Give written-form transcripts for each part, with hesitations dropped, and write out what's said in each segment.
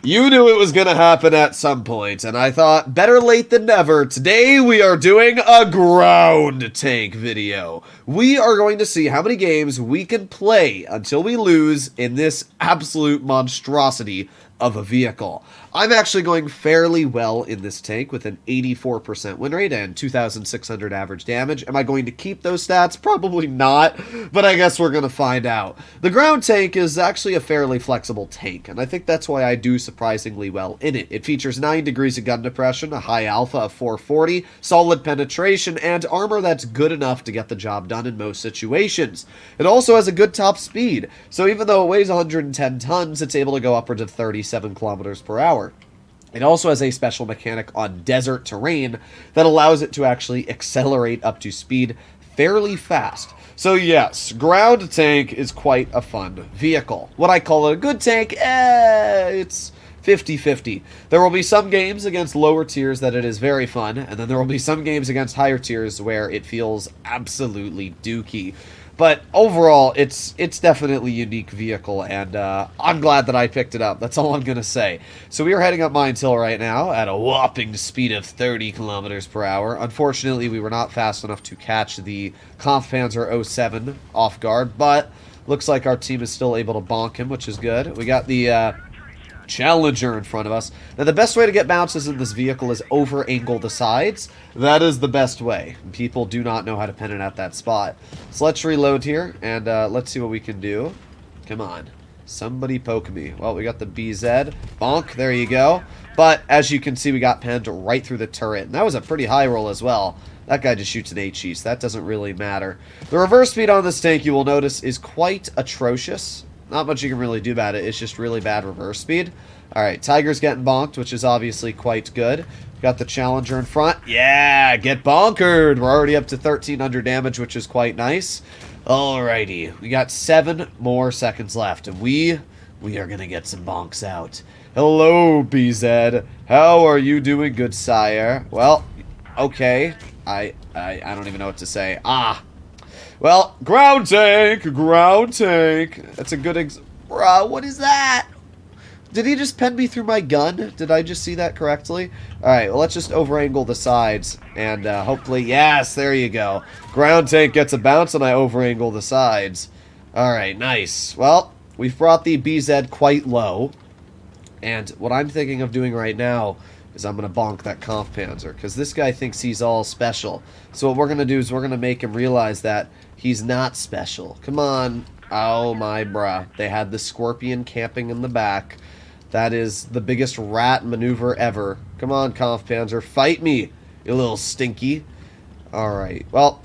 You knew it was going to happen at some point, and I thought, better late than never. Today we are doing a Groundtank video. We are going to see how many games we can play until we lose in this absolute monstrosity of a vehicle. I'm actually going fairly well in this tank with an 84% win rate and 2,600 average damage. Am I going to keep those stats? Probably not, but I guess we're going to find out. The Groundtank is actually a fairly flexible tank, and I think that's why I do surprisingly well in it. It features 9 degrees of gun depression, a high alpha of 440, solid penetration, and armor that's good enough to get the job done in most situations. It also has a good top speed, so even though it weighs 110 tons, it's able to go upwards of 37 kilometers per hour. It also has a special mechanic on desert terrain that allows it to actually accelerate up to speed fairly fast. So yes, Groundtank is quite a fun vehicle. Would I call it a good tank? It's 50-50. There will be some games against lower tiers that it is very fun, and then there will be some games against higher tiers where it feels absolutely dookie. But overall, it's definitely a unique vehicle, and I'm glad that I picked it up. That's all I'm going to say. So we are heading up Mines Hill right now at a whopping speed of 30 kilometers per hour. Unfortunately, we were not fast enough to catch the Kampfpanzer 07 off guard, but looks like our team is still able to bonk him, which is good. We got the Challenger in front of us. Now, the best way to get bounces in this vehicle is over-angle the sides. That is the best way. People do not know how to pin it at that spot. So let's reload here, and let's see what we can do. Come on. Somebody poke me. Well, we got the BZ. Bonk. There you go. But, as you can see, we got pinned right through the turret. And that was a pretty high roll as well. That guy just shoots an HE, so that doesn't really matter. The reverse speed on this tank, you will notice, is quite atrocious. Not much you can really do about it. It's just really bad reverse speed. Alright, Tiger's getting bonked, which is obviously quite good. Got the Challenger in front. Yeah, get bonkered. We're already up to 1,300 damage, which is quite nice. Alrighty, we got 7 more seconds left, and we are going to get some bonks out. Hello, BZ. How are you doing, good sire? Well, okay. I don't even know what to say. Well, Groundtank. That's a good Bruh, what is that? Did he just pen me through my gun? Did I just see that correctly? Alright, well, let's just over-angle the sides. And hopefully, yes, there you go. Groundtank gets a bounce and I over-angle the sides. Alright, nice. Well, we've brought the BZ quite low. And what I'm thinking of doing right now is I'm going to bonk that Kampfpanzer, because this guy thinks he's all special. So what we're going to do is we're going to make him realize that he's not special. Come on. Oh my bruh. They had the Scorpion camping in the back. That is the biggest rat maneuver ever. Come on, Kampfpanzer. Fight me, you little stinky. Alright. Well,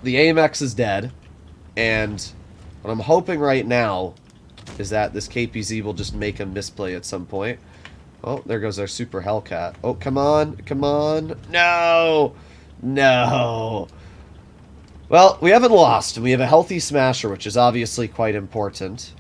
the AMX is dead. And what I'm hoping right now is that this KPZ will just make him misplay at some point. Oh, there goes our Super Hellcat. Oh, come on. Come on. No! No! Well, we haven't lost, and we have a healthy smasher, which is obviously quite important.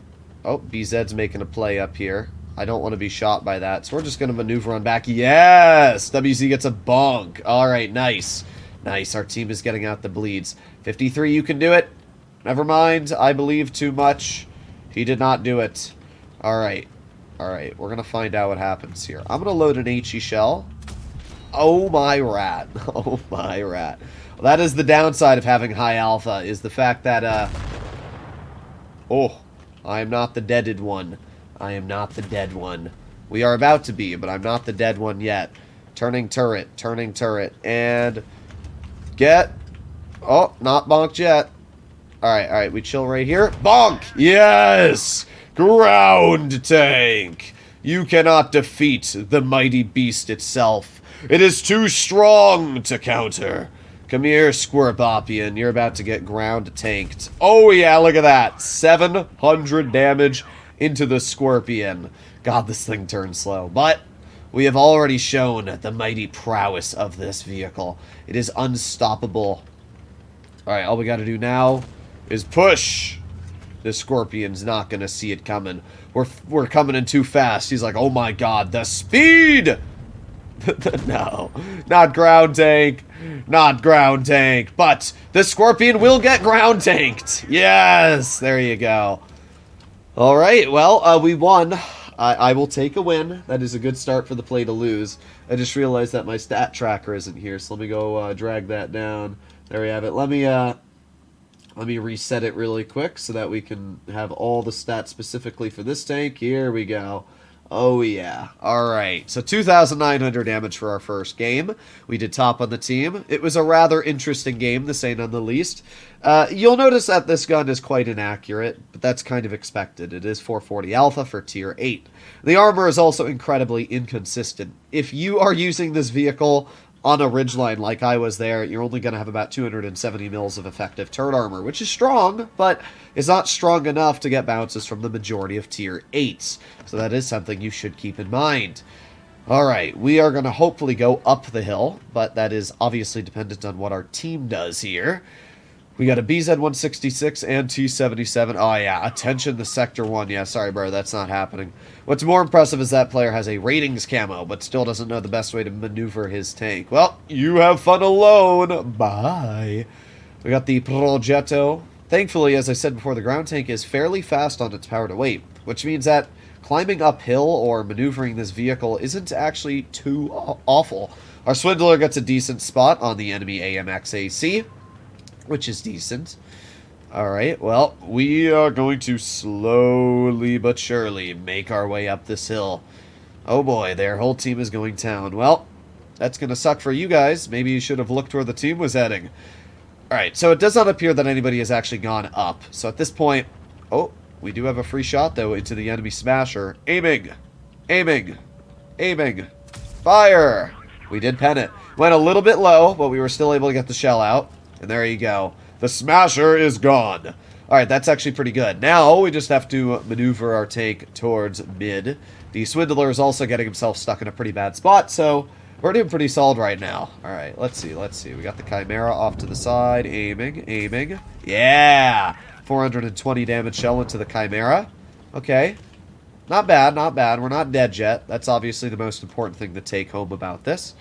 Oh, BZ's making a play up here. I don't want to be shot by that, so we're just going to maneuver on back. Yes! WZ gets a bonk. Alright, nice. Nice, our team is getting out the bleeds. 53, you can do it. Never mind, I believe too much. He did not do it. Alright. Alright, we're going to find out what happens here. I'm going to load an HE shell. Oh my rat. Oh my rat. Well, that is the downside of having high alpha, is the fact that, oh, I am not the deaded one. I am not the dead one. We are about to be, but I'm not the dead one yet. Turning turret, and get... Oh, not bonked yet. Alright, we chill right here. Bonk! Yes! Groundtank! You cannot defeat the mighty beast itself. It is too strong to counter. Come here, Squirpopian. You're about to get ground-tanked. Oh, yeah, look at that. 700 damage into the Scorpion. God, this thing turns slow. But we have already shown the mighty prowess of this vehicle. It is unstoppable. Alright, all we gotta do now is push. The Scorpion's not gonna see it coming. We're coming in too fast. He's like, oh my god, the speed! No, not Groundtank. Not Groundtank. But the Scorpion will get Groundtanked. Yes, there you go. Alright, well, we won. I will take a win. That is a good start for the play to lose. I just realized that my stat tracker isn't here, so let me go drag that down. There we have it. Let me reset it really quick so that we can have all the stats specifically for this tank. Here we go. Oh, yeah. All right. So 2,900 damage for our first game. We did top on the team. It was a rather interesting game, to say none the least. You'll notice that this gun is quite inaccurate, but that's kind of expected. It is 440 alpha for tier 8. The armor is also incredibly inconsistent. If you are using this vehicle on a ridgeline like I was there, you're only going to have about 270 mils of effective turret armor, which is strong, but is not strong enough to get bounces from the majority of tier 8s. So that is something you should keep in mind. Alright, we are going to hopefully go up the hill, but that is obviously dependent on what our team does here. We got a BZ-166 and T-77. Oh, yeah. Attention to Sector 1. Yeah, sorry, bro. That's not happening. What's more impressive is that player has a ratings camo, but still doesn't know the best way to maneuver his tank. Well, you have fun alone. Bye. We got the Progetto. Thankfully, as I said before, the ground tank is fairly fast on its power to weight, which means that climbing uphill or maneuvering this vehicle isn't actually too awful. Our Swindler gets a decent spot on the enemy AMX AC, which is decent. Alright, well, we are going to slowly but surely make our way up this hill. Oh boy, their whole team is going down. Well, that's going to suck for you guys. Maybe you should have looked where the team was heading. Alright, so it does not appear that anybody has actually gone up. So at this point... Oh, we do have a free shot, though, into the enemy smasher. Aiming! Aiming! Aiming! Fire! We did pen it. Went a little bit low, but we were still able to get the shell out. And there you go. The smasher is gone. Alright, that's actually pretty good. Now, we just have to maneuver our tank towards mid. The Swindler is also getting himself stuck in a pretty bad spot, so we're doing pretty solid right now. Alright, let's see. We got the Chimera off to the side. Aiming. Yeah! 420 damage shell into the Chimera. Okay. Not bad. We're not dead yet. That's obviously the most important thing to take home about this.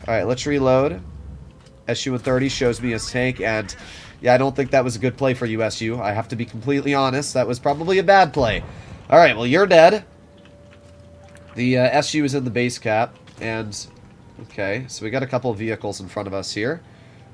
Alright, let's reload. SU-130 shows me his tank, and yeah, I don't think that was a good play for you, SU. I have to be completely honest. That was probably a bad play. Alright, well, you're dead. The SU is in the base cap, and... Okay, so we got a couple of vehicles in front of us here.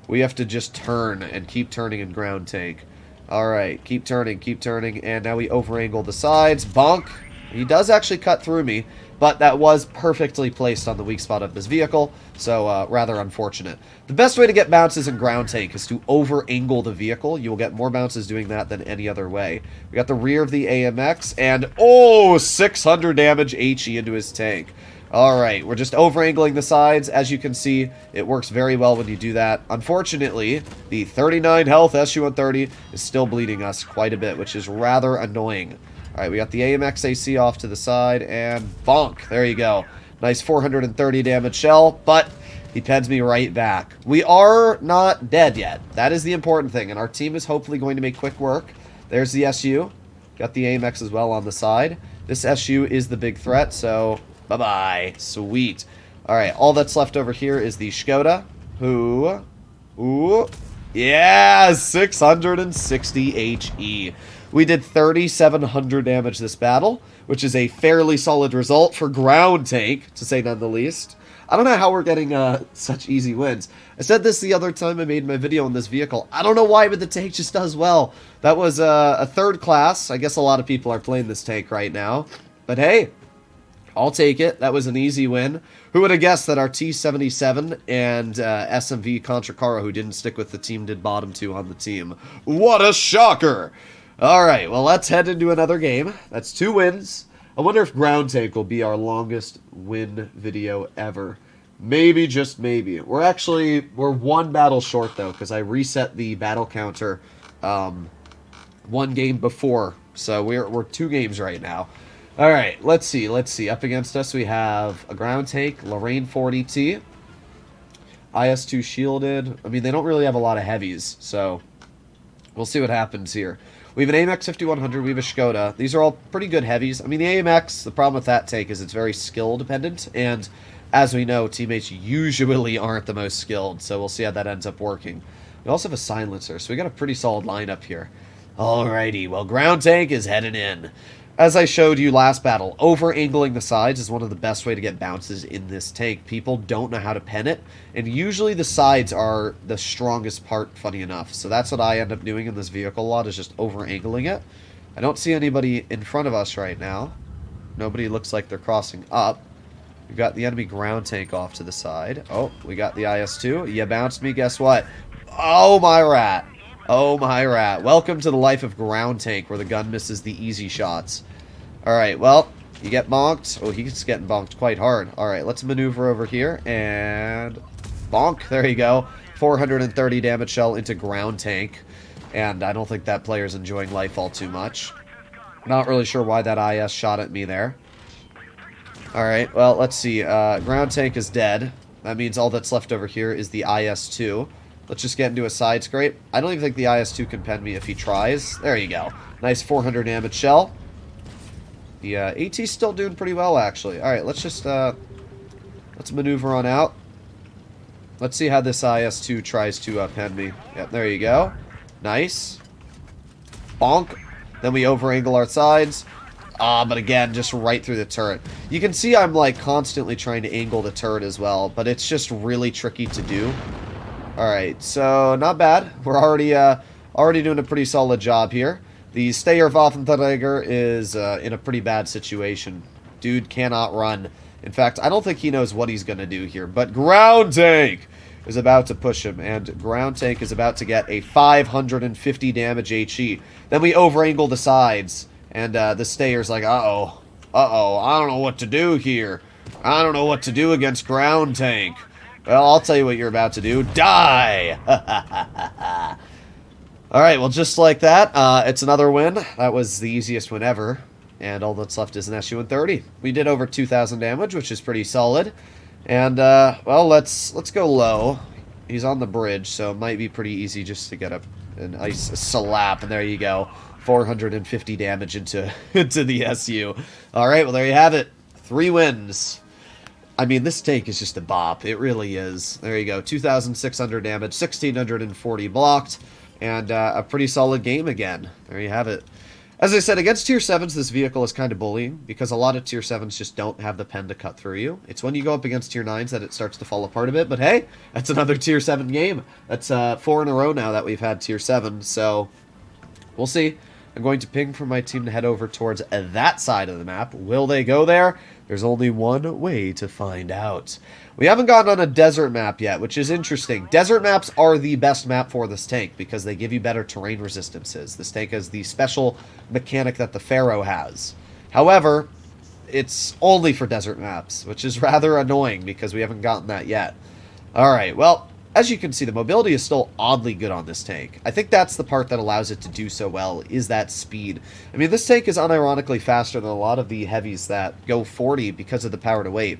We have to just turn and keep turning in ground tank. Alright, keep turning, and now we over-angle the sides. Bonk! He does actually cut through me, but that was perfectly placed on the weak spot of this vehicle, so rather unfortunate. The best way to get bounces in ground tank is to over-angle the vehicle. You will get more bounces doing that than any other way. We got the rear of the AMX, and oh, 600 damage HE into his tank. Alright, we're just over-angling the sides. As you can see, it works very well when you do that. Unfortunately, the 39 health SU-130 is still bleeding us quite a bit, which is rather annoying. Alright, we got the AMX AC off to the side, and bonk. There you go. Nice 430 damage shell, but he pens me right back. We are not dead yet. That is the important thing, and our team is hopefully going to make quick work. There's the SU. Got the AMX as well on the side. This SU is the big threat, so bye-bye. Sweet. Alright, all that's left over here is the Skoda, who... Ooh. Yeah, 660 HE. We did 3,700 damage this battle, which is a fairly solid result for ground tank, to say none the least. I don't know how we're getting such easy wins. I said this the other time I made my video on this vehicle. I don't know why, but the tank just does well. That was a third class. I guess a lot of people are playing this tank right now. But hey, I'll take it. That was an easy win. Who would have guessed that our T-77 and SMV Contracara, who didn't stick with the team, did bottom two on the team? What a shocker! Alright, well, let's head into another game. That's 2 wins. I wonder if ground tank will be our longest win video ever. Maybe, just maybe. We're 1 battle short, though, because I reset the battle counter 1 game before. So we're 2 games right now. Alright, let's see. Up against us, we have a ground tank, Lorraine 40T, IS-2 shielded. I mean, they don't really have a lot of heavies, so we'll see what happens here. We have an AMX 5100, we have a Skoda. These are all pretty good heavies. I mean, the AMX, the problem with that tank is it's very skill dependent, and as we know, teammates usually aren't the most skilled, so we'll see how that ends up working. We also have a silencer, so we got a pretty solid lineup here. Alrighty, well, ground tank is heading in. As I showed you last battle, over-angling the sides is one of the best way to get bounces in this tank. People don't know how to pen it, and usually the sides are the strongest part, funny enough. So that's what I end up doing in this vehicle a lot, is just over-angling it. I don't see anybody in front of us right now. Nobody looks like they're crossing up. We've got the enemy ground tank off to the side. Oh, we got the IS-2. You bounced me, guess what? Oh, my rat. Oh, my rat. Welcome to the life of ground tank, where the gun misses the easy shots. Alright, well, you get bonked. Oh, he's getting bonked quite hard. Alright, let's maneuver over here, and bonk. There you go. 430 damage shell into ground tank. And I don't think that player's enjoying life all too much. Not really sure why that IS shot at me there. Alright, well, let's see. Ground tank is dead. That means all that's left over here is the IS-2. Let's just get into a side scrape. I don't even think the IS-2 can pen me if he tries. There you go. Nice 400 damage shell. The AT's still doing pretty well, actually. Alright, let's just, let's maneuver on out. Let's see how this IS-2 tries to pen me. Yep, there you go. Nice. Bonk. Then we over-angle our sides. But again, just right through the turret. You can see I'm, like, constantly trying to angle the turret as well, but it's just really tricky to do. Alright, so not bad. We're already doing a pretty solid job here. The Steyerwaffenträger is in a pretty bad situation. Dude cannot run. In fact, I don't think he knows what he's going to do here. But Ground Tank is about to push him, and Ground Tank is about to get a 550 damage HE. Then we over-angle the sides, and the Steyer's like, uh-oh, I don't know what to do here. I don't know what to do against Ground Tank. Well, I'll tell you what you're about to do. Die! Alright, well, just like that, it's another win. That was the easiest win ever. And all that's left is an SU-130. We did over 2,000 damage, which is pretty solid. And, well, let's go low. He's on the bridge, so it might be pretty easy just to get a nice slap. And there you go. 450 damage into the SU. Alright, well, there you have it. 3 wins. I mean, this tank is just a bop. It really is. There you go. 2,600 damage, 1,640 blocked, and a pretty solid game again. There you have it. As I said, against Tier 7s, this vehicle is kind of bullying, because a lot of Tier 7s just don't have the pen to cut through you. It's when you go up against Tier 9s that it starts to fall apart a bit, but hey, that's another Tier 7 game. That's 4 in a row now that we've had Tier 7, so we'll see. I'm going to ping for my team to head over towards that side of the map. Will they go there? There's only one way to find out. We haven't gotten on a desert map yet, which is interesting. Desert maps are the best map for this tank because they give you better terrain resistances. This tank has the special mechanic that the Pharaoh has. However, it's only for desert maps, which is rather annoying because we haven't gotten that yet. Alright, well, as you can see, the mobility is still oddly good on this tank. I think that's the part that allows it to do so well, is that speed. I mean, this tank is unironically faster than a lot of the heavies that go 40 because of the power to weight.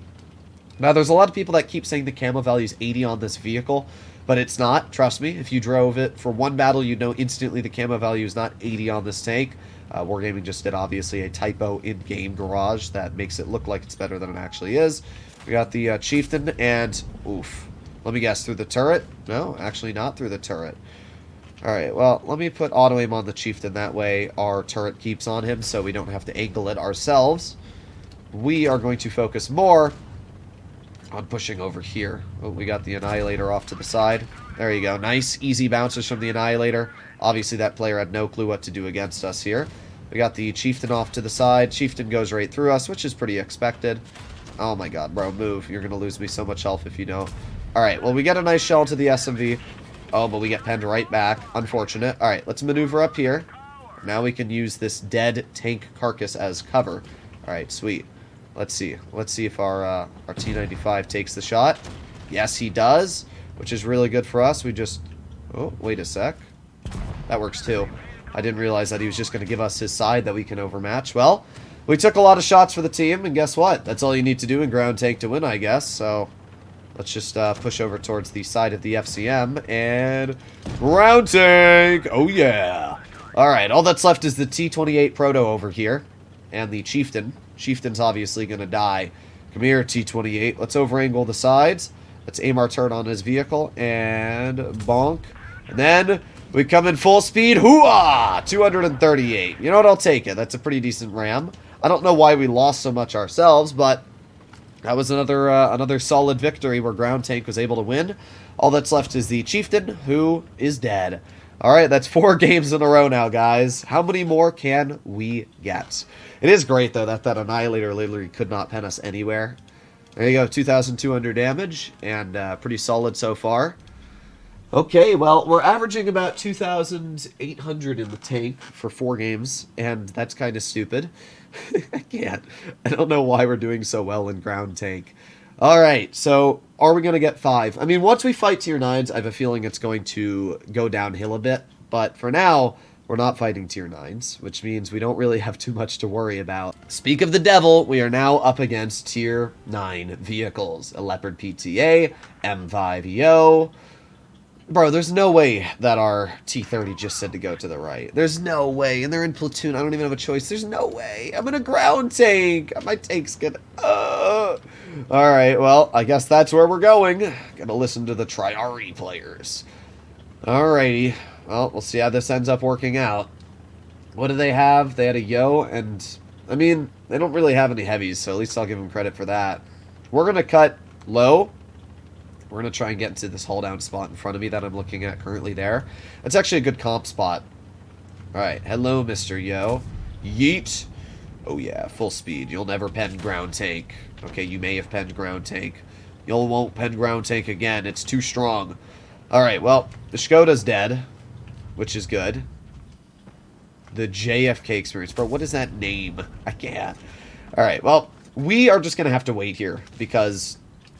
Now, there's a lot of people that keep saying the camo value is 80 on this vehicle, but it's not. Trust me, if you drove it for one battle, you'd know instantly the camo value is not 80 on this tank. Wargaming just did, obviously, a typo in-game garage that makes it look like it's better than it actually is. We got the Chieftain, and oof. Let me guess, through the turret? No, actually not through the turret. Alright, well, let me put auto-aim on the Chieftain. That way our turret keeps on him, so we don't have to angle it ourselves. We are going to focus more on pushing over here. Oh, we got the Annihilator off to the side. There you go. Nice, easy bounces from the Annihilator. Obviously, that player had no clue what to do against us here. We got the Chieftain off to the side. Chieftain goes right through us, which is pretty expected. Oh my god, bro, move. You're going to lose me so much health if you don't. Alright, well, we get a nice shell to the SMV. Oh, but we get penned right back. Unfortunate. Alright, let's maneuver up here. Now we can use this dead tank carcass as cover. Alright, sweet. Let's see. Let's see if our T-95 takes the shot. Yes, he does, which is really good for us. We just... Oh, wait a sec. That works too. I didn't realize that he was just going to give us his side that we can overmatch. Well, we took a lot of shots for the team, and guess what? That's all you need to do in Ground Tank to win, I guess, so... Let's just push over towards the side of the FCM, and Ground Tank! Oh yeah! Alright, all that's left is the T-28 Proto over here, and the Chieftain. Chieftain's obviously going to die. Come here, T-28. Let's over-angle the sides. Let's aim our turret on his vehicle, and bonk. And then We come in full speed. Hoo-ah! 238. You know what? I'll take it. That's a pretty decent ram. I don't know why we lost so much ourselves, but that was another solid victory where Groundtank was able to win. All that's left is the Chieftain, who is dead. All right, that's 4 games in a row now, guys. How many more can we get? It is great, though, that Annihilator literally could not pen us anywhere. There you go, 2,200 damage, and pretty solid so far. Okay, well, we're averaging about 2,800 in the tank for 4 games, and that's kind of stupid. I can't. I don't know why we're doing so well in Groundtank. Alright, so are we going to get 5? I mean, once we fight tier 9s, I have a feeling it's going to go downhill a bit, but for now, we're not fighting tier 9s, which means we don't really have too much to worry about. Speak of the devil, we are now up against tier 9 vehicles. A Leopard PTA, M5EO... Bro, there's no way that our T-30 just said to go to the right. There's no way. And they're in platoon. I don't even have a choice. There's no way. I'm in a ground tank. My tank's gonna... Alright, well, I guess that's where we're going. Gotta listen to the Triari players. Alrighty. Well, we'll see how this ends up working out. What do they have? They had a Yo, and... I mean, they don't really have any heavies, so at least I'll give them credit for that. We're gonna cut low. We're going to try and get into this hold down spot in front of me that I'm looking at currently there. It's actually a good comp spot. Alright, hello, Mr. Yo. Yeet. Oh yeah, full speed. You'll never pen Groundtank. Okay, you may have penned Groundtank. You won't pen Groundtank again. It's too strong. Alright, well, the Skoda's dead, which is good. The JFK experience. Bro, what is that name? I can't. Alright, well, we are just going to have to wait here because...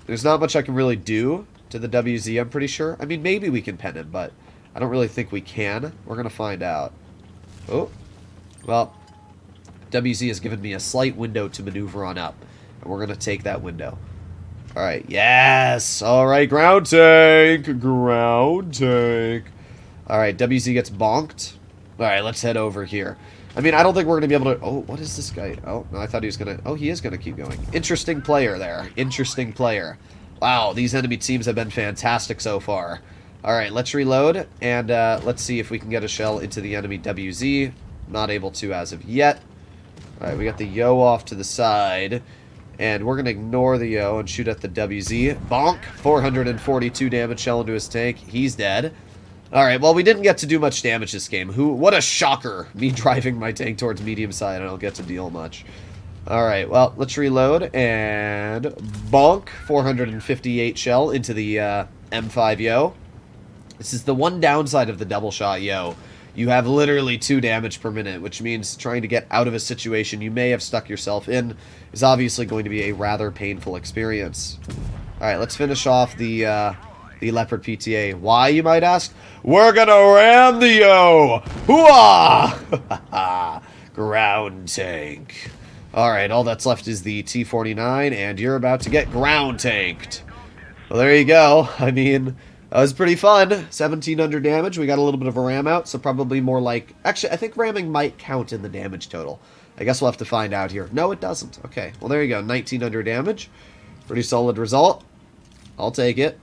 there's not much I can really do to the WZ, I'm pretty sure. I mean, maybe we can pen him, but I don't really think we can. We're going to find out. Oh. Well, WZ has given me a slight window to maneuver on up. And we're going to take that window. Alright, yes! Alright, ground tank! Ground tank! Alright, WZ gets bonked. Alright, let's head over here. I mean, I don't think we're going to be able to... oh, what is this guy? Oh, no, I thought he was going to... oh, he is going to keep going. Interesting player there. Interesting player. Wow, these enemy teams have been fantastic so far. Alright, let's reload, and let's see if we can get a shell into the enemy WZ. Not able to as of yet. Alright, we got the Yo off to the side, and we're going to ignore the Yo and shoot at the WZ. Bonk! 442 damage shell into his tank. He's dead. Alright, well, we didn't get to do much damage this game. What a shocker. Me driving my tank towards medium side, I don't get to deal much. Alright, well, let's reload, and bonk, 458 shell into the M5 Yo. This is the one downside of the double shot Yo. You have literally 2 damage per minute, which means trying to get out of a situation you may have stuck yourself in is obviously going to be a rather painful experience. Alright, let's finish off the Leopard PTA. Why, you might ask? We're gonna ram the Yo! Hooah! Ground tank. Alright, all that's left is the T-49, and you're about to get ground tanked. Well, there you go. I mean, that was pretty fun. 1,700 damage. We got a little bit of a ram out, so probably more like... actually, I think ramming might count in the damage total. I guess we'll have to find out here. No, it doesn't. Okay, well, there you go. 1,900 damage. Pretty solid result. I'll take it.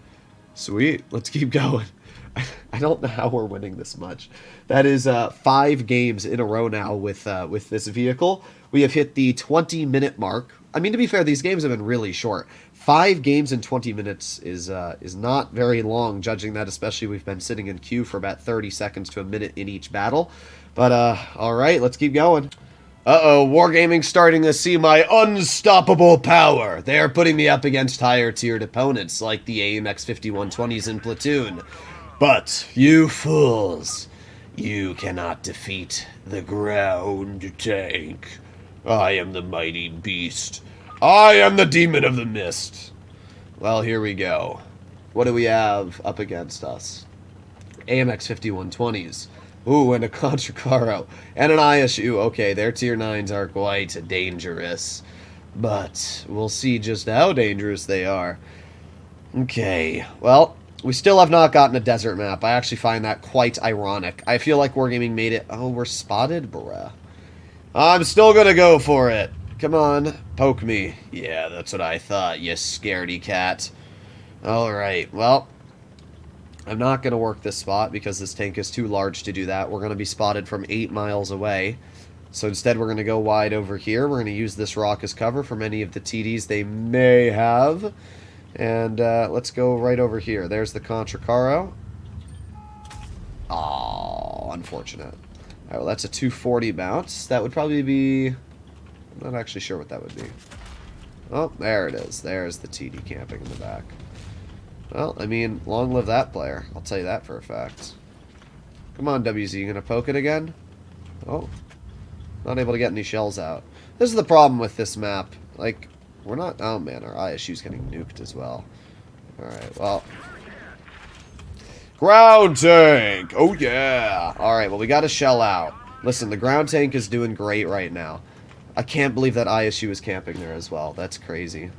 Sweet. Let's keep going. I don't know how we're winning this much. That is 5 games in a row now with this vehicle. We have hit the 20-minute mark. I mean, to be fair, these games have been really short. 5 games in 20 minutes is not very long, judging that especially we've been sitting in queue for about 30 seconds to a minute in each battle. But, alright, let's keep going. Uh-oh, Wargaming's starting to see my unstoppable power. They are putting me up against higher-tiered opponents, like the AMX 5120s in Platoon. But, you fools, you cannot defeat the ground tank. I am the mighty beast. I am the demon of the mist. Well, here we go. What do we have up against us? AMX 5120s. Ooh, and a Contracaro. And an ISU. Okay, their tier 9s are quite dangerous. But we'll see just how dangerous they are. Okay, well, we still have not gotten a desert map. I actually find that quite ironic. I feel like Wargaming made it... oh, we're spotted? Bruh. I'm still gonna go for it. Come on, poke me. Yeah, that's what I thought, you scaredy cat. Alright, well... I'm not going to work this spot because this tank is too large to do that. We're going to be spotted from 8 miles away. So instead we're going to go wide over here. We're going to use this rock as cover from any of the TDs they may have. And let's go right over here. There's the Contracaro. Oh, unfortunate. Alright, well that's a 240 bounce. That would probably be... I'm not actually sure what that would be. Oh, there it is. There's the TD camping in the back. Well, I mean, long live that player. I'll tell you that for a fact. Come on, WZ, you gonna poke it again? Oh. Not able to get any shells out. This is the problem with this map. Like, we're not... Oh, man, our ISU's getting nuked as well. Alright, well... Ground tank! Oh, yeah! Alright, well, we got to shell out. Listen, the ground tank is doing great right now. I can't believe that ISU is camping there as well. That's crazy.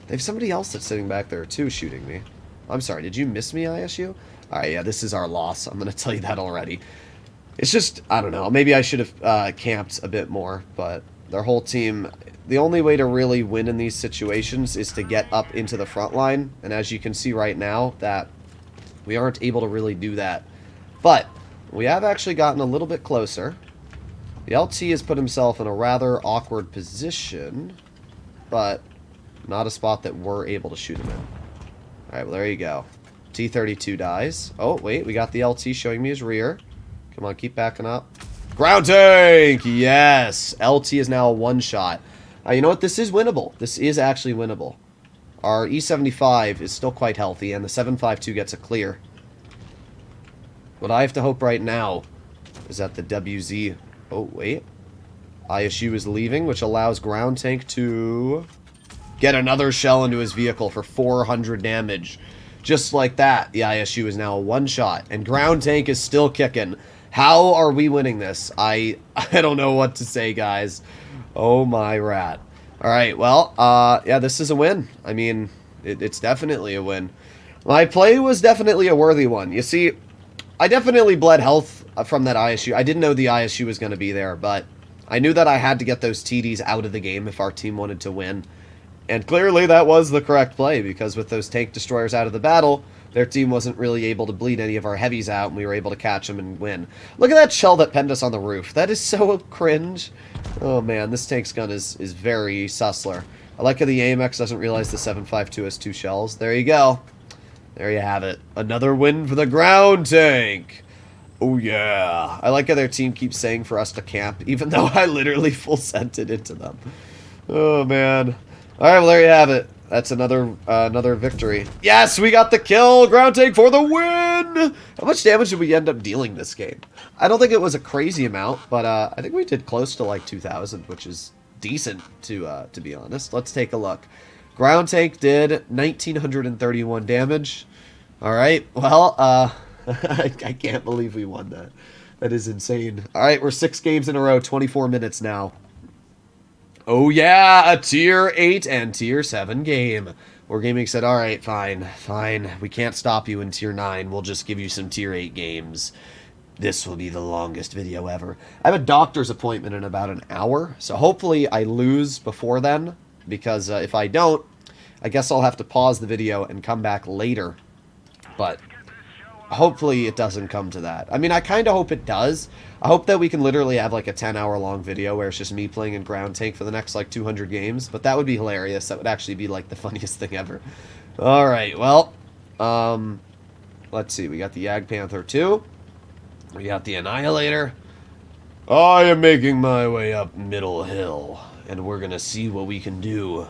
They have somebody else that's sitting back there, too, shooting me. I'm sorry, did you miss me, ISU? Alright, yeah, this is our loss. I'm going to tell you that already. It's just, I don't know, maybe I should have camped a bit more, but their whole team... The only way to really win in these situations is to get up into the front line, and as you can see right now, that we aren't able to really do that. But we have actually gotten a little bit closer. The LT has put himself in a rather awkward position, but not a spot that we're able to shoot him in. Alright, well there you go. T-32 dies. Oh, wait, we got the LT showing me his rear. Come on, keep backing up. Ground tank! Yes! LT is now a one-shot. You know what? This is winnable. This is actually winnable. Our E75 is still quite healthy, and the 752 gets a clear. What I have to hope right now is that the WZ... Oh, wait. ISU is leaving, which allows Ground Tank to get another shell into his vehicle for 400 damage. Just like that, the ISU is now a one-shot, and Ground Tank is still kicking. How are we winning this? I don't know what to say, guys. Oh my rat. Alright, well, yeah, this is a win. I mean, it's definitely a win. My play was definitely a worthy one. You see, I definitely bled health from that ISU. I didn't know the ISU was going to be there, but I knew that I had to get those TDs out of the game if our team wanted to win. And clearly that was the correct play, because with those tank destroyers out of the battle, their team wasn't really able to bleed any of our heavies out, and we were able to catch them and win. Look at that shell that penned us on the roof. That is so cringe. Oh man, this tank's gun is very sussler. I like how the AMX doesn't realize the 752 has 2 shells. There you go. There you have it. Another win for the ground tank. Oh yeah. I like how their team keeps saying for us to camp, even though I literally full sent it into them. Oh man. Alright, well there you have it. That's another victory. Yes, we got the kill! Ground tank for the win! How much damage did we end up dealing this game? I don't think it was a crazy amount, but I think we did close to like 2,000, which is decent to be honest. Let's take a look. Ground tank did 1,931 damage. Alright, well, I can't believe we won that. That is insane. Alright, we're 6 games in a row, 24 minutes now. Oh yeah, a tier 8 and tier 7 game. Wargaming said, alright, fine. We can't stop you in tier 9. We'll just give you some tier 8 games. This will be the longest video ever. I have a doctor's appointment in about an hour, so hopefully I lose before then, because if I don't, I guess I'll have to pause the video and come back later. But hopefully it doesn't come to that. I mean, I kind of hope it does. I hope that we can literally have like a 10-hour long video where it's just me playing in Ground Tank for the next like 200 games. But that would be hilarious. That would actually be like the funniest thing ever. Alright, well, let's see. We got the Yag Panther 2. We got the Annihilator. I am making my way up Middle Hill, and we're gonna see what we can do.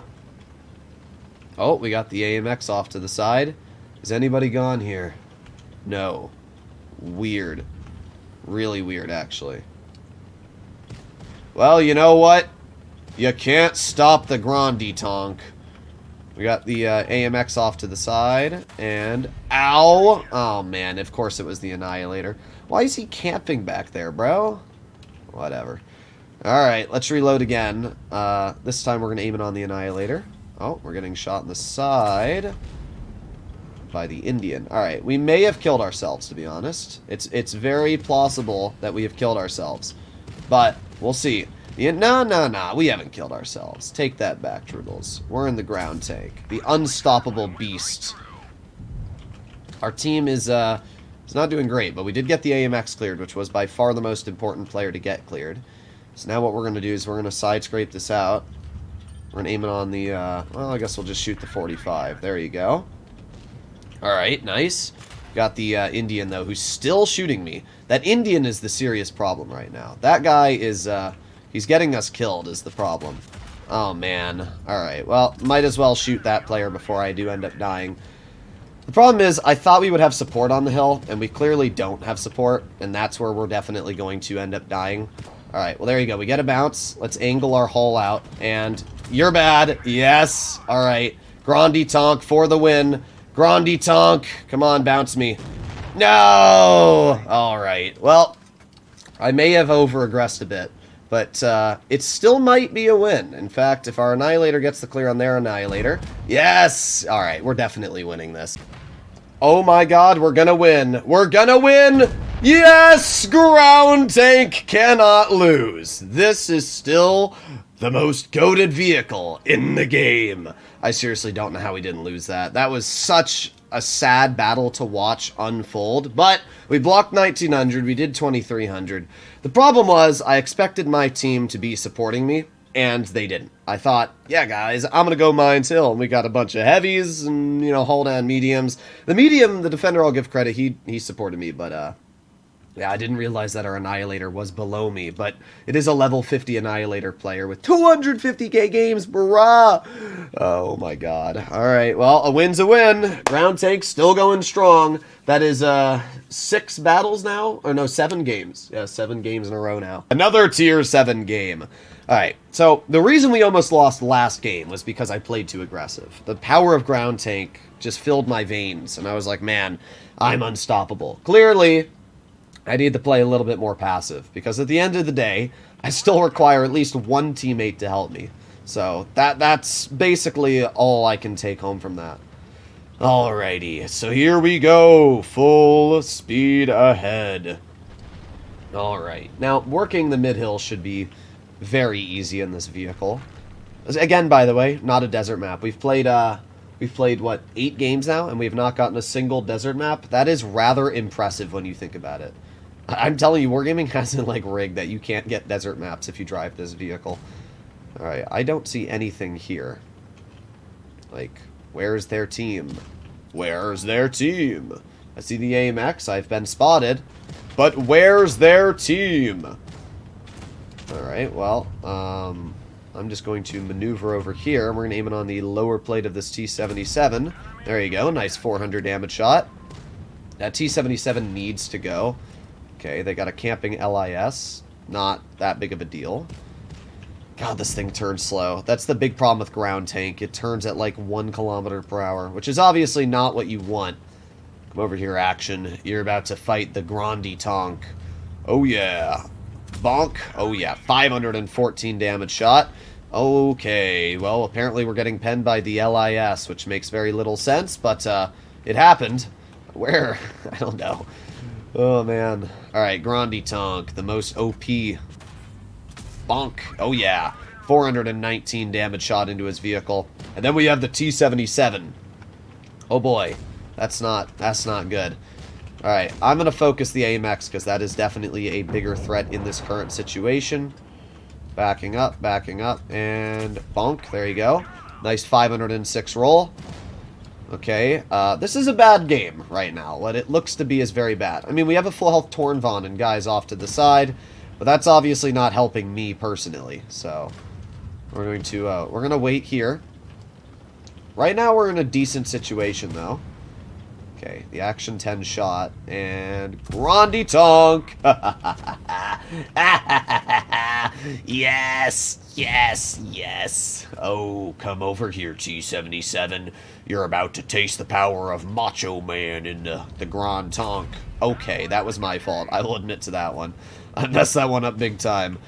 Oh, we got the AMX off to the side. Is anybody gone here? No. Weird. Really weird, actually. Well, you know what? You can't stop the Groundtank. We got the AMX off to the side, and... Ow! Oh, man, of course it was the Annihilator. Why is he camping back there, bro? Whatever. Alright, let's reload again. This time we're going to aim it on the Annihilator. Oh, we're getting shot in the side by the Indian. Alright, we may have killed ourselves, to be honest. It's very plausible that we have killed ourselves. But, we'll see. No, we haven't killed ourselves. Take that back, Trudels. We're in the ground tank. The unstoppable beast. Our team is not doing great, but we did get the AMX cleared, which was by far the most important player to get cleared. So now what we're going to do is we're going to side scrape this out. We're going to aim it on the, well, I guess we'll just shoot the 45. There you go. Alright, nice. Got the Indian, though, who's still shooting me. That Indian is the serious problem right now. That guy is, he's getting us killed is the problem. Oh, man. Alright, well, might as well shoot that player before I do end up dying. The problem is, I thought we would have support on the hill, and we clearly don't have support, and that's where we're definitely going to end up dying. Alright, well, there you go. We get a bounce. Let's angle our hull out, and you're bad. Yes. Alright. Groundtank for the win. Groundtank. Come on, bounce me. No! Alright. Well, I may have over-aggressed a bit, but it still might be a win. In fact, if our Annihilator gets the clear on their Annihilator... Yes! Alright, we're definitely winning this. Oh my god, we're gonna win. We're gonna win! Yes! Groundtank cannot lose. This is still the most goated vehicle in the game. I seriously don't know how we didn't lose that. That was such a sad battle to watch unfold. But we blocked 1900. We did 2300. The problem was I expected my team to be supporting me, and they didn't. I thought, yeah, guys, I'm going to go Mines Hill. And we got a bunch of heavies and, you know, hull down mediums. The medium, the defender, I'll give credit. He supported me, but, yeah, I didn't realize that our Annihilator was below me, but it is a level 50 Annihilator player with 250k games, brah! Oh my god. Alright, well, a win's a win. Groundtank still going strong. That is, 6 battles now? Or no, 7 games. Yeah, 7 games in a row now. Another tier 7 game. Alright, so the reason we almost lost last game was because I played too aggressive. The power of Groundtank just filled my veins, and I was like, man, I'm unstoppable. Clearly, I need to play a little bit more passive, because at the end of the day, I still require at least one teammate to help me. So that's basically all I can take home from that. Alrighty, so here we go, full speed ahead. Alright, now working the mid-hill should be very easy in this vehicle. Again, by the way, not a desert map. We've played, what, 8 games now, and we've not gotten a single desert map? That is rather impressive when you think about it. I'm telling you, Wargaming has it, like, rigged that you can't get desert maps if you drive this vehicle. Alright, I don't see anything here. Like, where's their team? Where's their team? I see the AMX, I've been spotted. But where's their team? Alright, well, I'm just going to maneuver over here. We're going to aim it on the lower plate of this T-77. There you go, nice 400 damage shot. That T-77 needs to go. Okay, they got a camping LIS. Not that big of a deal. God, this thing turns slow. That's the big problem with Groundtank. It turns at like 1 kilometer per hour, which is obviously not what you want. Come over here, action. You're about to fight the Groundtank. Oh, yeah. Bonk. Oh, yeah. 514 damage shot. Okay. Well, apparently we're getting penned by the LIS, which makes very little sense, but it happened. Where? I don't know. Oh, man. Alright, Groundtank, the most OP. Bonk. Oh, yeah. 419 damage shot into his vehicle. And then we have the T-77. Oh, boy. That's not good. Alright, I'm going to focus the AMX, because that is definitely a bigger threat in this current situation. Backing up, and bonk. There you go. Nice 506 roll. Okay, this is a bad game right now. What it looks to be is very bad. I mean, we have a full health Tornvon and guys off to the side, but that's obviously not helping me personally. So we're going to wait here. Right now we're in a decent situation though. Okay, the action 10 shot and Groundtank. Yes, yes, yes. Oh, come over here, T-77. You're about to taste the power of Macho Man in the Groundtank. Okay, that was my fault. I will admit to that one. I messed that one up big time.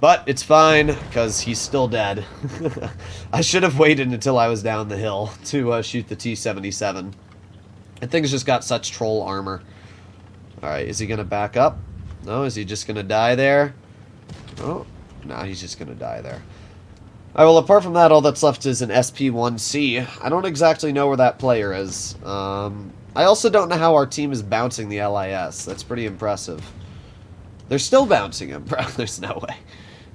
But it's fine, because he's still dead. I should have waited until I was down the hill to shoot the T-77. That thing's just got such troll armor. Alright, is he going to back up? No, is he just going to die there? Oh, no, he's just going to die there. Alright, well, apart from that, all that's left is an SP1C. I don't exactly know where that player is. I also don't know how our team is bouncing the LIS. That's pretty impressive. They're still bouncing him, bro. There's no way.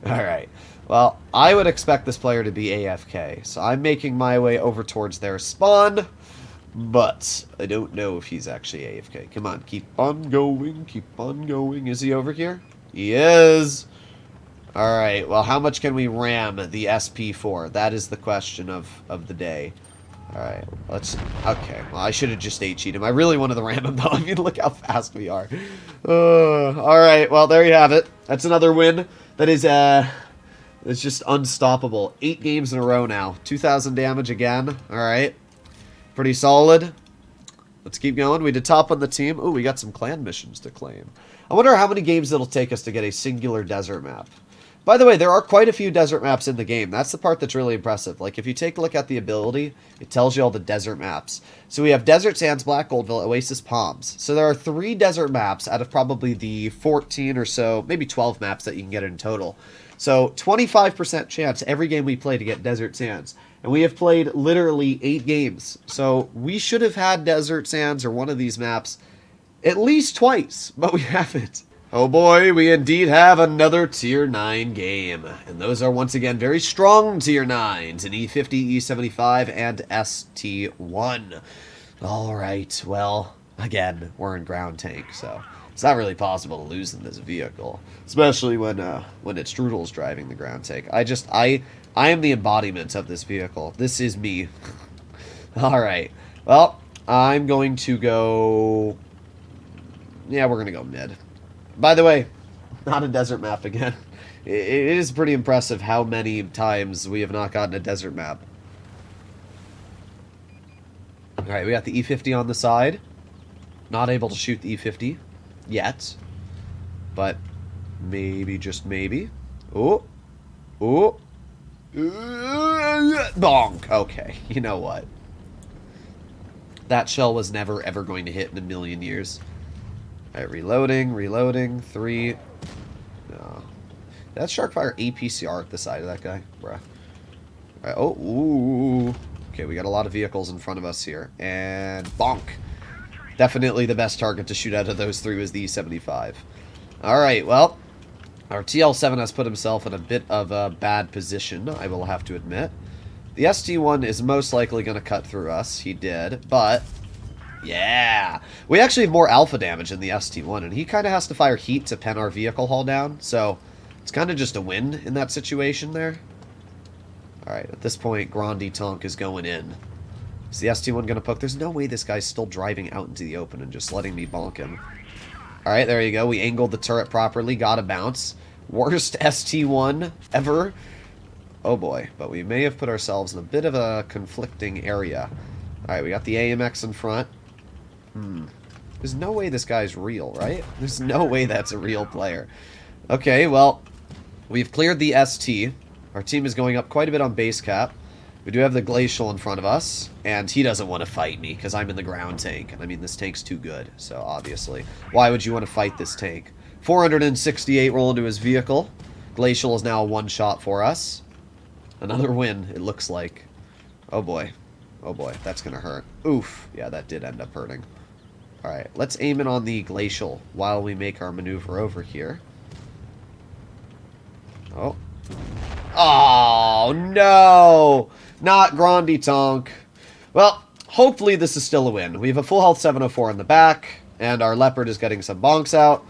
Alright. Well, I would expect this player to be AFK, so I'm making my way over towards their spawn, but I don't know if he's actually AFK. Come on, keep on going, keep on going. Is he over here? He is! Alright, well, how much can we ram the SP for? That is the question of the day. Alright, let's... Okay, well, I should have just HE'd him. I really wanted to ram him, though. I mean, look how fast we are. Alright, well, there you have it. That's another win. That is, it's just unstoppable. 8 games in a row now. 2,000 damage again. Alright. Pretty solid. Let's keep going. We did top on the team. Ooh, we got some clan missions to claim. I wonder how many games it'll take us to get a singular desert map. By the way, there are quite a few desert maps in the game. That's the part that's really impressive. Like, if you take a look at the ability, it tells you all the desert maps. So we have Desert Sands, Black Goldville, Oasis, Palms. So there are 3 desert maps out of probably the 14 or so, maybe 12 maps that you can get in total. So 25% chance every game we play to get Desert Sands. And we have played literally 8 games. So we should have had Desert Sands or one of these maps at least twice, but we haven't. Oh boy, we indeed have another Tier 9 game. And those are once again very strong Tier 9s in E50, E75, and ST1. Alright, well, again, we're in Groundtank, so it's not really possible to lose in this vehicle. Especially when it's Strudel's driving the Groundtank. I am the embodiment of this vehicle. This is me. Alright, well, I'm going to go... Yeah, we're going to go mid. By the way, not a desert map again. It is pretty impressive how many times we have not gotten a desert map. Alright, we got the E50 on the side. Not able to shoot the E50 yet. But maybe, just maybe. Oh. Oh. Bonk. Okay, you know what? That shell was never, ever going to hit in a million years. Alright, reloading, 3. No. That's Sharkfire APCR at the side of that guy, bruh. Alright, oh, ooh. Okay, we got a lot of vehicles in front of us here. And bonk. Definitely the best target to shoot out of those 3 was the E75. Alright, well, our TL7 has put himself in a bit of a bad position, I will have to admit. The ST1 is most likely going to cut through us. He did, but... Yeah! We actually have more alpha damage in the ST1, and he kind of has to fire heat to pen our vehicle hull down, so it's kind of just a win in that situation there. Alright, at this point, Groundtank is going in. Is the ST1 going to poke? There's no way this guy's still driving out into the open and just letting me bonk him. Alright, there you go. We angled the turret properly, got a bounce. Worst ST1 ever. Oh boy, but we may have put ourselves in a bit of a conflicting area. Alright, we got the AMX in front. There's no way this guy's real, right? There's no way that's a real player. Okay, well, we've cleared the ST. Our team is going up quite a bit on base cap. We do have the Glacial in front of us, and he doesn't want to fight me because I'm in the Groundtank. And I mean, this tank's too good, so obviously. Why would you want to fight this tank? 468 roll into his vehicle. Glacial is now a one-shot for us. Another win, it looks like. Oh boy. Oh boy, that's gonna hurt. Oof. Yeah, that did end up hurting. Alright, let's aim it on the Glacial while we make our maneuver over here. Oh. Oh, no! Not Groundtank. Well, hopefully this is still a win. We have a full health 704 in the back, and our Leopard is getting some bonks out.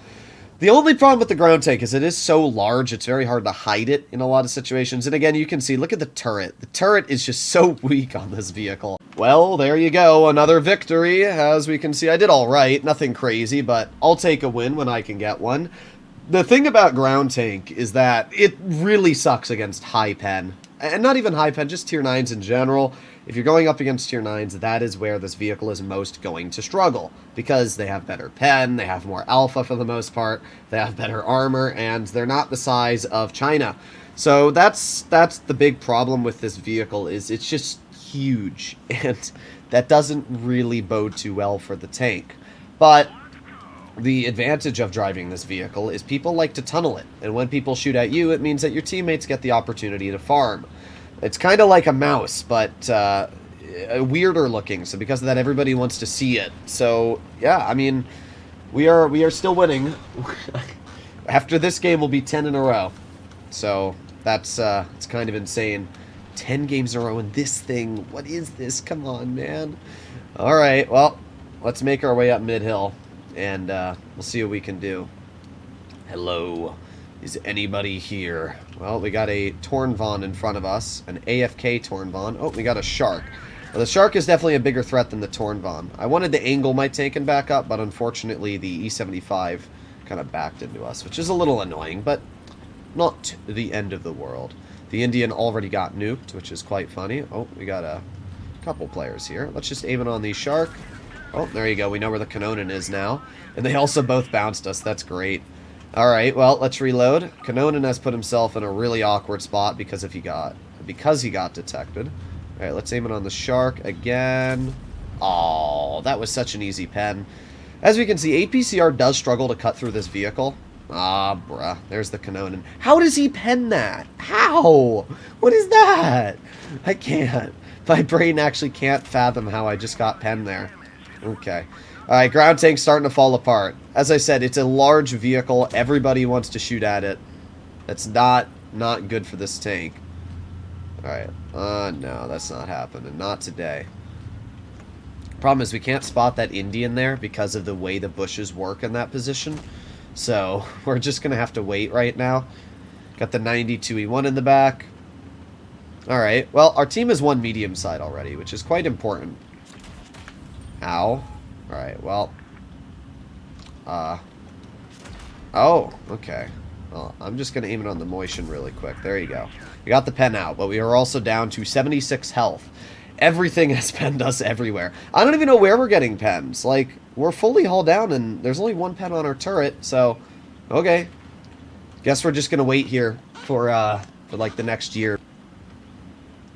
The only problem with the Groundtank is it is so large, it's very hard to hide it in a lot of situations. And again, you can see, look at the turret. The turret is just so weak on this vehicle. Well, there you go, another victory. As we can see, I did all right. Nothing crazy, but I'll take a win when I can get one. The thing about Groundtank is that it really sucks against high pen. And not even high pen, just tier 9s in general. If you're going up against tier 9s, that is where this vehicle is most going to struggle. Because they have better pen, they have more alpha for the most part, they have better armor, and they're not the size of China. So that's the big problem with this vehicle, is it's just huge. And that doesn't really bode too well for the tank. But the advantage of driving this vehicle is people like to tunnel it. And when people shoot at you, it means that your teammates get the opportunity to farm. It's kind of like a mouse, but weirder looking. So because of that, everybody wants to see it. So yeah, I mean, we are still winning. After this game, we'll be 10 in a row. So that's it's kind of insane. 10 games in a row in this thing. What is this? Come on, man. All right, well, let's make our way up mid-hill, and we'll see what we can do. Hello. Is anybody here? Well, we got a Tornvon in front of us. An AFK Tornvon. Oh, we got a Shark. Well, the Shark is definitely a bigger threat than the Tornvon. I wanted to angle my tank and back up, but unfortunately the E75 kind of backed into us, which is a little annoying, but not the end of the world. The Indian already got nuked, which is quite funny. Oh, we got a couple players here. Let's just aim it on the Shark. Oh, there you go. We know where the Kanonen is now. And they also both bounced us. That's great. Alright, well, let's reload. Kanonen has put himself in a really awkward spot because he got detected. Alright, let's aim it on the Shark again. Oh, that was such an easy pen. As we can see, APCR does struggle to cut through this vehicle. Ah, bruh. There's the Kanonen. How does he pen that? How? What is that? I can't. My brain actually can't fathom how I just got penned there. Okay. Alright, ground tank's starting to fall apart. As I said, it's a large vehicle. Everybody wants to shoot at it. That's not good for this tank. Alright. No, that's not happening. Not today. Problem is, we can't spot that Indian there because of the way the bushes work in that position. So, we're just going to have to wait right now. Got the 92E1 in the back. Alright, well, our team has won medium side already, which is quite important. Ow. Alright, well. Oh, okay. Well, I'm just going to aim it on the Moishin really quick. There you go. We got the pen out, but we are also down to 76 health. Everything has penned us everywhere. I don't even know where we're getting pens. Like, we're fully hull down, and there's only one pen on our turret, so, okay. Guess we're just going to wait here for, like, the next year.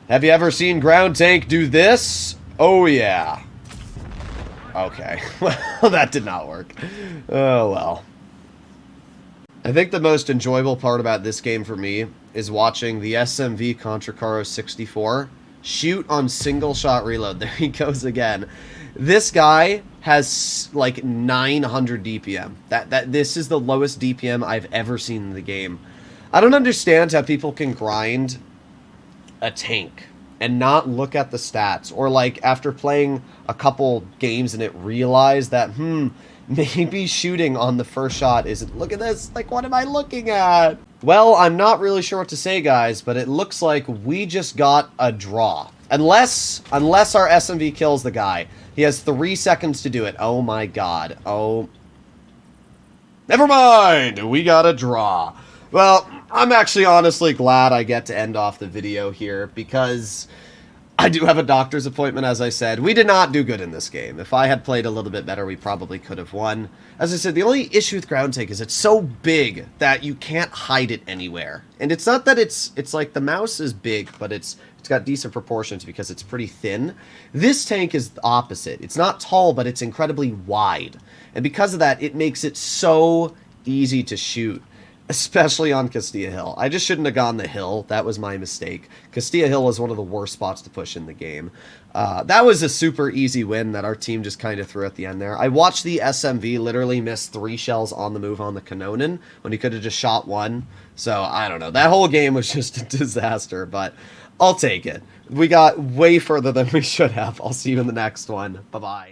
Have you ever seen Ground Tank do this? Oh, yeah. Okay. Well, that did not work. Oh, well. I think the most enjoyable part about this game for me is watching the SMV Contracaro 64 shoot on single shot reload. There he goes again. This guy has like 900 DPM. This is the lowest DPM I've ever seen in the game. I don't understand how people can grind a tank and not look at the stats, or like after playing a couple games and it realize that maybe shooting on the first shot isn't. Look at this. Like, what am I looking at? Well, I'm not really sure what to say, guys, but it looks like we just got a draw. Unless our SMV kills the guy. He has 3 seconds to do it. Oh my god. Oh. Never mind. We got a draw. Well, I'm actually honestly glad I get to end off the video here because I do have a doctor's appointment, as I said. We did not do good in this game. If I had played a little bit better, we probably could have won. As I said, the only issue with Ground Tank is it's so big that you can't hide it anywhere. And it's not that it's like the mouse is big, but it's got decent proportions because it's pretty thin. This tank is the opposite. It's not tall, but it's incredibly wide. And because of that, it makes it so easy to shoot. Especially on Castilla Hill. I just shouldn't have gone the hill. That was my mistake. Castilla Hill is one of the worst spots to push in the game. That was a super easy win that our team just kind of threw at the end there. I watched the SMV literally miss 3 shells on the move on the Kanonen when he could have just shot 1. So, I don't know. That whole game was just a disaster, but I'll take it. We got way further than we should have. I'll see you in the next one. Bye-bye.